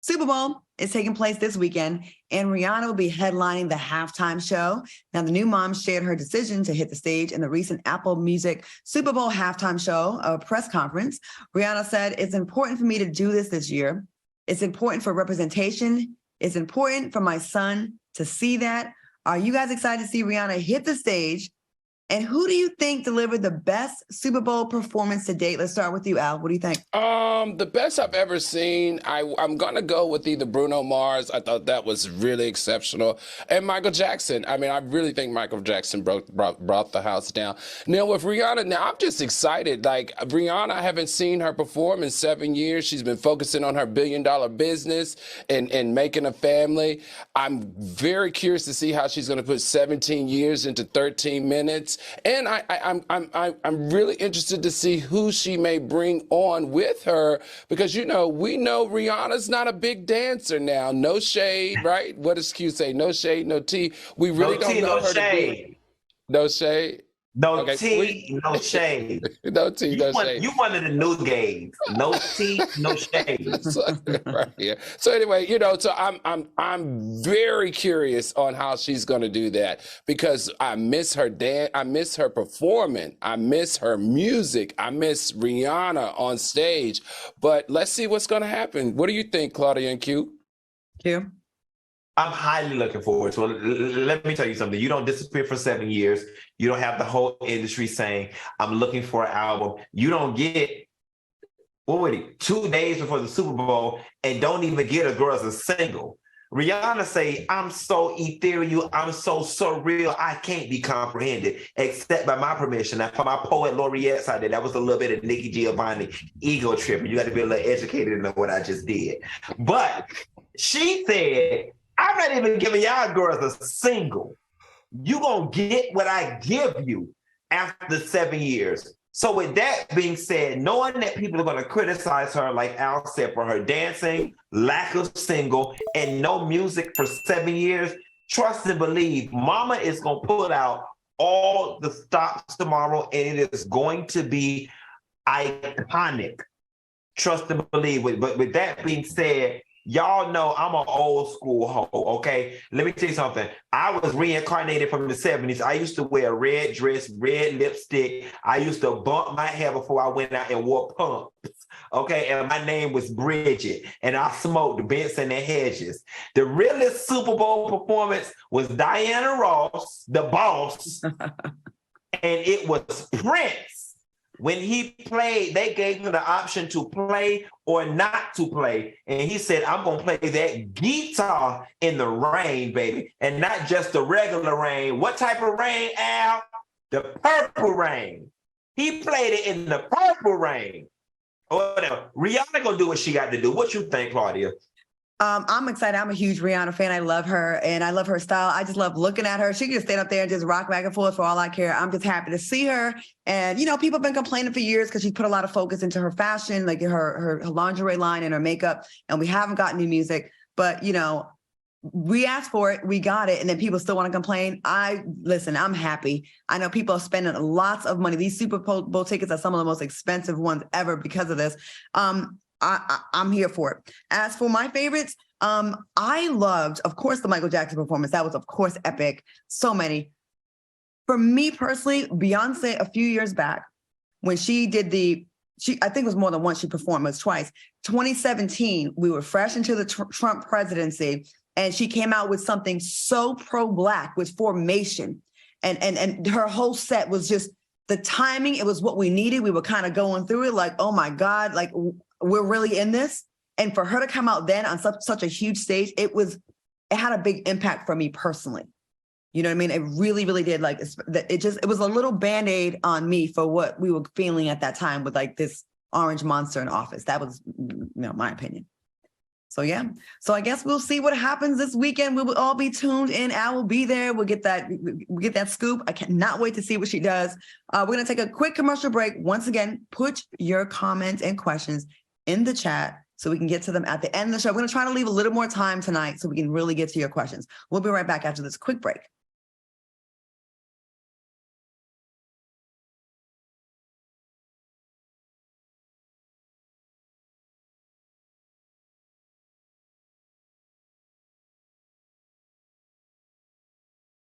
Super Bowl is taking place this weekend, and Rihanna will be headlining the halftime show. Now, the new mom shared her decision to hit the stage in the recent Apple Music Super Bowl halftime show, a press conference. Rihanna said, "It's important for me to do this year. It's important for representation. It's important for my son to see that." Are you guys excited to see Rihanna hit the stage? And who do you think delivered the best Super Bowl performance to date? Let's start with you, Al. What do you think? The best I've ever seen, I'm going to go with either Bruno Mars. I thought that was really exceptional. And Michael Jackson. I mean, I really think Michael Jackson brought the house down. Now, with Rihanna, I'm just excited. Like, Rihanna, I haven't seen her perform in 7 years. She's been focusing on her billion-dollar business and making a family. I'm very curious to see how she's going to put 17 years into 13 minutes. And I'm really interested to see who she may bring on with her, because we know Rihanna's not a big dancer now. No shade, right? What does Q say? No shade, no tea. We really don't know her to be. No shade. No tea, no shade. No tea, no shade. You one of the new gays. No tea, no shade. Right, yeah. So anyway, so I'm very curious on how she's going to do that, because I miss her dance. I miss her performing. I miss her music. I miss Rihanna on stage. But let's see what's going to happen. What do you think, Claudia and Q? Q? I'm highly looking forward to it. Let me tell you something. You don't disappear for 7 years. You don't have the whole industry saying, "I'm looking for an album." You don't get, 2 days before the Super Bowl and don't even get a girl as a single. Rihanna say, "I'm so ethereal, I'm so surreal, I can't be comprehended except by my permission." Now, for my poet laureates out there, that was a little bit of Nikki Giovanni ego trip. You got to be a little educated to know what I just did. But she said, "I'm not even giving y'all girls a single. You gonna get what I give you after 7 years." So with that being said, knowing that people are gonna criticize her, like Al said, for her dancing, lack of single, and no music for 7 years, trust and believe, Mama is gonna put out all the stops tomorrow, and it is going to be iconic. Trust and believe. But with that being said, y'all know I'm an old school hoe, okay? Let me tell you something. I was reincarnated from the 70s. I used to wear a red dress, red lipstick. I used to bump my hair before I went out and wore pumps, okay? And my name was Bridget, and I smoked Benson and Hedges. The realest Super Bowl performance was Diana Ross, the boss, and it was Prince. When he played, they gave him the option to play or not to play. And he said, "I'm going to play that guitar in the rain, baby." And not just the regular rain. What type of rain, Al? The purple rain. He played it in the purple rain. Or whatever. Rihanna going to do what she got to do. What you think, Claudia? I'm excited. I'm a huge Rihanna fan. I love her, and I love her style. I just love looking at her. She can just stand up there and just rock back and forth for all I care. I'm just happy to see her. And, people have been complaining for years because she put a lot of focus into her fashion, like her lingerie line and her makeup, and we haven't gotten new music. But, we asked for it, we got it, and then people still want to complain. I'm happy. I know people are spending lots of money. These Super Bowl tickets are some of the most expensive ones ever because of this. I'm here for it. As for my favorites, I loved, of course, the Michael Jackson performance. That was, of course, epic. So many. For me personally, Beyonce, a few years back, when she did I think it was more than once she performed, it was twice. 2017, we were fresh into the Trump presidency, and she came out with something so pro-Black with Formation. And her whole set was just the timing. It was what we needed. We were kind of going through it like, oh my God, like we're really in this. And for her to come out then on such a huge stage, it had a big impact for me personally. You know what I mean? It really, really did. Like it was a little Band-Aid on me for what we were feeling at that time with like this orange monster in office. That was, my opinion. So yeah. So I guess we'll see what happens this weekend. We will all be tuned in. Al will be there. We'll get that scoop. I cannot wait to see what she does. We're going to take a quick commercial break. Once again, put your comments and questions in the chat so we can get to them at the end of the show. We're going to try to leave a little more time tonight so we can really get to your questions. We'll be right back after this quick break.